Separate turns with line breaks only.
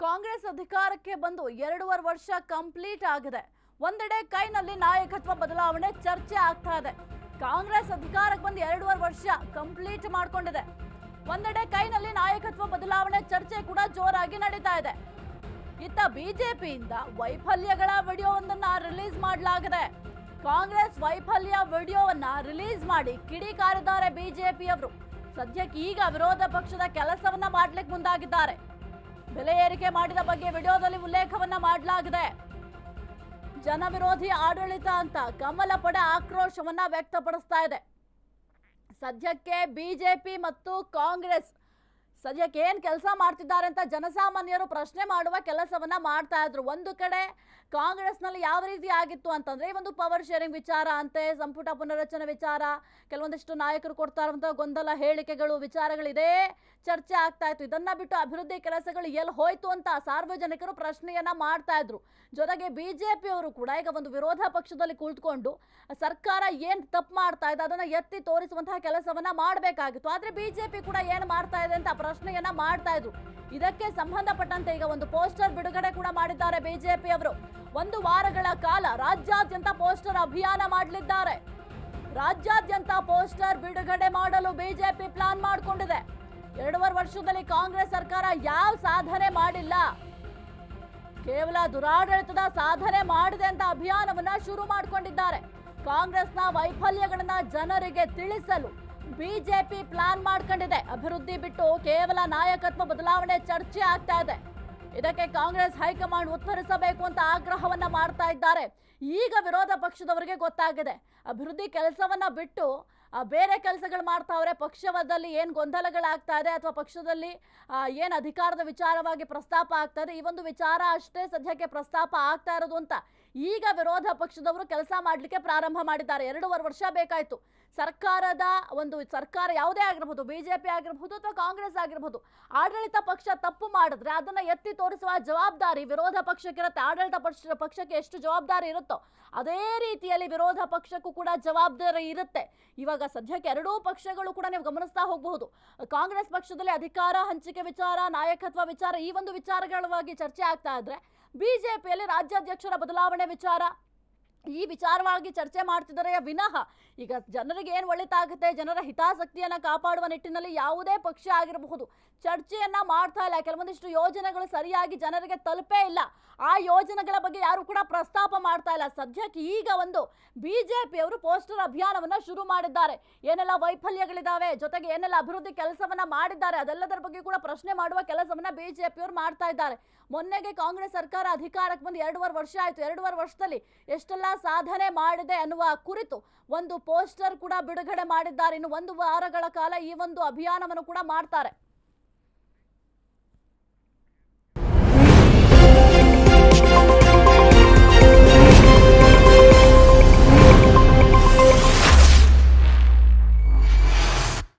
ಕಾಂಗ್ರೆಸ್ ಅಧಿಕಾರಕ್ಕೆ ಬಂದು 2.5 ವರ್ಷ ಕಂಪ್ಲೀಟ್ ಆಗಿದೆ. ಒಂದೆಡೆ ಕೈನಲ್ಲಿ ನಾಯಕತ್ವ ಬದಲಾವಣೆ ಚರ್ಚೆ ಆಗ್ತಾ ಇದೆ. ಕಾಂಗ್ರೆಸ್ ಅಧಿಕಾರಕ್ಕೆ ಬಂದು 2.5 ವರ್ಷ ಕಂಪ್ಲೀಟ್ ಮಾಡ್ಕೊಂಡಿದೆ. ಒಂದೆಡೆ ಕೈನಲ್ಲಿ ನಾಯಕತ್ವ ಬದಲಾವಣೆ ಚರ್ಚೆ ಕೂಡ ಜೋರಾಗಿ ನಡೀತಾ ಇದೆ. ಇತ್ತ ಬಿಜೆಪಿಯಿಂದ ವೈಫಲ್ಯಗಳ ವಿಡಿಯೋವೊಂದನ್ನ ರಿಲೀಸ್ ಮಾಡಲಾಗಿದೆ. ಕಾಂಗ್ರೆಸ್ ವೈಫಲ್ಯ ವಿಡಿಯೋವನ್ನ ರಿಲೀಸ್ ಮಾಡಿ ಕಿಡಿಕಾರಿದ್ದಾರೆ ಬಿಜೆಪಿಯವರು. ಸದ್ಯಕ್ಕೆ ಈಗ ವಿರೋಧ ಪಕ್ಷದ ಕೆಲಸವನ್ನ ಮಾಡ್ಲಿಕ್ಕೆ ಮುಂದಾಗಿದ್ದಾರೆ. ಬೆಲೆ ಏರಿಕೆ ಮಾಡಿದ ಬಗ್ಗೆ ವಿಡಿಯೋದಲ್ಲಿ ಉಲ್ಲೇಖವನ್ನ ಮಾಡಲಾಗಿದೆ. ಜನ ವಿರೋಧಿ ಆಡಳಿತ ಅಂತ ಕಮಲ ಪಡೆ ಆಕ್ರೋಶವನ್ನ ವ್ಯಕ್ತಪಡಿಸ್ತಾ ಇದೆ. ಸದ್ಯಕ್ಕೆ ಬಿಜೆಪಿ ಮತ್ತು ಕಾಂಗ್ರೆಸ್ ಸದ್ಯಕ್ಕೆ ಏನ್ ಕೆಲಸ ಮಾಡ್ತಿದ್ದಾರೆ ಅಂತ ಜನಸಾಮಾನ್ಯರು ಪ್ರಶ್ನೆ ಮಾಡುವ ಕೆಲಸವನ್ನ ಮಾಡ್ತಾ ಇದ್ರು. ಒಂದು ಕಡೆ ಕಾಂಗ್ರೆಸ್ನಲ್ಲಿ ಯಾವ ರೀತಿ ಆಗಿತ್ತು ಅಂತಂದ್ರೆ ಈ ಒಂದು ಪವರ್ ಶೇರಿಂಗ್ ವಿಚಾರ ಅಂತೆ, ಸಂಪುಟ ಪುನರಚನೆ ವಿಚಾರ, ಕೆಲವೊಂದಿಷ್ಟು ನಾಯಕರು ಕೊಡ್ತಾ ಇರುವಂತಹ ಗೊಂದಲ ಹೇಳಿಕೆಗಳು, ವಿಚಾರಗಳಿದೆ ಚರ್ಚೆ ಆಗ್ತಾ ಇತ್ತು. ಇದನ್ನ ಬಿಟ್ಟು ಅಭಿವೃದ್ಧಿ ಕೆಲಸಗಳು ಎಲ್ಲಿ ಹೋಯ್ತು ಅಂತ ಸಾರ್ವಜನಿಕರು ಪ್ರಶ್ನೆಯನ್ನ ಮಾಡ್ತಾ ಇದ್ರು. ಜೊತೆಗೆ ಬಿಜೆಪಿಯವರು ಕೂಡ ಈಗ ಒಂದು ವಿರೋಧ ಪಕ್ಷದಲ್ಲಿ ಕುಳಿತುಕೊಂಡು ಸರ್ಕಾರ ಏನ್ ತಪ್ಪು ಮಾಡ್ತಾ ಇದೆ ಅದನ್ನ ಎತ್ತಿ ತೋರಿಸುವಂತಹ ಕೆಲಸವನ್ನ ಮಾಡಬೇಕಾಗಿತ್ತು. ಆದ್ರೆ ಬಿಜೆಪಿ ಕೂಡ ಏನ್ ಮಾಡ್ತಾ ಇದೆ ಅಂತ ಪ್ರಶ್ನೆಯನ್ನ ಮಾಡ್ತಾ ಇದ್ರು. ಇದಕ್ಕೆ ಸಂಬಂಧಪಟ್ಟಂತೆ ಈಗ ಒಂದು ಪೋಸ್ಟರ್ ಬಿಡುಗಡೆ ಕೂಡ ಮಾಡಿದ್ದಾರೆ ಬಿಜೆಪಿ ಅವರು. 1 ವಾರಗಳ ಕಾಲ ರಾಜ್ಯಾದ್ಯಂತ ಪೋಸ್ಟರ್ ಅಭಿಯಾನ ಮಾಡಲಿದ್ದಾರೆ. ರಾಜ್ಯಾದ್ಯಂತ ಪೋಸ್ಟರ್ ಬಿಡುಗಡೆ ಮಾಡಲು ಬಿಜೆಪಿ ಪ್ಲಾನ್ ಮಾಡಿಕೊಂಡಿದೆ. 2.5 ವರ್ಷದಲ್ಲಿ ಕಾಂಗ್ರೆಸ್ ಸರ್ಕಾರ ಯಾವ ಸಾಧನೆ ಮಾಡಿಲ್ಲ, ಕೇವಲ ದುರಾಡಳಿತದ ಸಾಧನೆ ಮಾಡಿದೆ ಅಂತ ಅಭಿಯಾನವನ್ನ ಶುರು ಮಾಡಿಕೊಂಡಿದ್ದಾರೆ. ಕಾಂಗ್ರೆಸ್ನ ವೈಫಲ್ಯಗಳನ್ನ ಜನರಿಗೆ ತಿಳಿಸಲು ಬಿಜೆಪಿ ಪ್ಲಾನ್ ಮಾಡ್ಕೊಂಡಿದೆ. ಅಭಿವೃದ್ಧಿ ಬಿಟ್ಟು ಕೇವಲ ನಾಯಕತ್ವ ಬದಲಾವಣೆ ಚರ್ಚೆ ಆಗ್ತಾ ಇದೆ. ಇದಕ್ಕೆ ಕಾಂಗ್ರೆಸ್ ಹೈಕಮಾಂಡ್ ಉತ್ತರಿಸಬೇಕು ಅಂತ ಆಗ್ರಹವನ್ನ ಮಾಡ್ತಾ ಇದ್ದಾರೆ. ಈಗ ವಿರೋಧ ಪಕ್ಷದವರಿಗೆ ಗೊತ್ತಾಗಿದೆ, ಅಭಿವೃದ್ಧಿ ಕೆಲಸವನ್ನ ಬಿಟ್ಟು ಬೇರೆ ಕೆಲಸಗಳು ಮಾಡ್ತಾವ್ರೆ. ಪಕ್ಷದಲ್ಲಿ ಏನ್ ಗೊಂದಲಗಳಾಗ್ತಾ ಇದೆ ಅಥವಾ ಪಕ್ಷದಲ್ಲಿ ಏನ್ ಅಧಿಕಾರದ ವಿಚಾರವಾಗಿ ಪ್ರಸ್ತಾಪ ಆಗ್ತಾ ಇದೆ, ಈ ಒಂದು ವಿಚಾರ ಅಷ್ಟೇ ಸದ್ಯಕ್ಕೆ ಪ್ರಸ್ತಾಪ ಆಗ್ತಾ ಇರೋದು ಅಂತ ಈಗ ವಿರೋಧ ಪಕ್ಷದವರು ಕೆಲಸ ಮಾಡ್ಲಿಕ್ಕೆ ಪ್ರಾರಂಭ ಮಾಡಿದ್ದಾರೆ. 2.5 ವರ್ಷ ಬೇಕಾಯ್ತು. ಸರ್ಕಾರ ಯಾವುದೇ ಆಗಿರಬಹುದು, ಬಿಜೆಪಿ ಆಗಿರಬಹುದು ಅಥವಾ ಕಾಂಗ್ರೆಸ್ ಆಗಿರಬಹುದು, ಆಡಳಿತ ಪಕ್ಷ ತಪ್ಪು ಮಾಡಿದ್ರೆ ಅದನ್ನ ಎತ್ತಿ ತೋರಿಸುವ ಜವಾಬ್ದಾರಿ ವಿರೋಧ ಪಕ್ಷಕ್ಕಿರುತ್ತೆ. ಆಡಳಿತ ಪಕ್ಷಕ್ಕೆ ಎಷ್ಟು ಜವಾಬ್ದಾರಿ ಇರುತ್ತೋ ಅದೇ ರೀತಿಯಲ್ಲಿ ವಿರೋಧ ಪಕ್ಷಕ್ಕೂ ಕೂಡ ಜವಾಬ್ದಾರಿ ಇರುತ್ತೆ. ಇವಾಗ ಸದ್ಯಕ್ಕೆ ಎರಡೂ ಪಕ್ಷಗಳು ಕೂಡ ನೀವು ಗಮನಿಸ್ತಾ ಹೋಗಬಹುದು. ಕಾಂಗ್ರೆಸ್ ಪಕ್ಷದಲ್ಲಿ ಅಧಿಕಾರ ಹಂಚಿಕೆ ವಿಚಾರ, ನಾಯಕತ್ವ ವಿಚಾರ, ಈ ಒಂದು ವಿಚಾರಗಳವಾಗಿ ಚರ್ಚೆ ಆಗ್ತಾ ಇದ್ರೆ ಬಿಜೆಪಿಯಲ್ಲಿ ರಾಜ್ಯಾಧ್ಯಕ್ಷರ ಬದಲಾವಣೆ ವಿಚಾರ, ಈ ವಿಚಾರವಾಗಿ ಚರ್ಚೆ ಮಾಡ್ತಿದ್ದಾರೆ ವಿನಃ ಈಗ ಜನರಿಗೆ ಏನು ಒಳಿತಾಗುತ್ತೆ, ಜನರ ಹಿತಾಸಕ್ತಿಯನ್ನ ಕಾಪಾಡುವ ನಿಟ್ಟಿನಲ್ಲಿ ಯಾವುದೇ ಪಕ್ಷ ಆಗಿರಬಹುದು ಚರ್ಚೆಯನ್ನ ಮಾಡ್ತಾ ಇಲ್ಲ. ಕೆಲವೊಂದಿಷ್ಟು ಯೋಜನೆಗಳು ಸರಿಯಾಗಿ ಜನರಿಗೆ ತಲುಪೇ ಇಲ್ಲ. ಆ ಯೋಜನೆಗಳ ಬಗ್ಗೆ ಯಾರು ಕೂಡ ಪ್ರಸ್ತಾಪ ಮಾಡ್ತಾ ಇಲ್ಲ. ಸದ್ಯಕ್ಕೆ ಈಗ ಒಂದು ಬಿಜೆಪಿಯವರು ಪೋಸ್ಟರ್ ಅಭಿಯಾನವನ್ನ ಶುರು ಮಾಡಿದ್ದಾರೆ. ಏನೆಲ್ಲ ವೈಫಲ್ಯಗಳಿದಾವೆ, ಜೊತೆಗೆ ಏನೆಲ್ಲ ಅಭಿವೃದ್ಧಿ ಕೆಲಸವನ್ನ ಮಾಡಿದ್ದಾರೆ ಅದೆಲ್ಲದರ ಬಗ್ಗೆ ಕೂಡ ಪ್ರಶ್ನೆ ಮಾಡುವ ಕೆಲಸವನ್ನ ಬಿಜೆಪಿಯವರು ಮಾಡ್ತಾ ಇದ್ದಾರೆ. ಮೊನ್ನೆಗೆ ಕಾಂಗ್ರೆಸ್ ಸರ್ಕಾರ ಅಧಿಕಾರಕ್ಕೆ ಬಂದು 2.5 ವರ್ಷ ಆಯ್ತು. 2.5 ವರ್ಷದಲ್ಲಿ ಎಷ್ಟೆಲ್ಲ ಸಾಧನೆ ಮಾಡಿದೆ ಅನ್ನುವ ಕುರಿತು ಒಂದು ಪೋಸ್ಟರ್ ಕೂಡ ಬಿಡುಗಡೆ ಮಾಡಿದ್ದಾರೆ. ಇನ್ನು 1 ವಾರಗಳ ಕಾಲ ಈ ಒಂದು ಅಭಿಯಾನವನ್ನು ಕೂಡ ಮಾಡ್ತಾರೆ.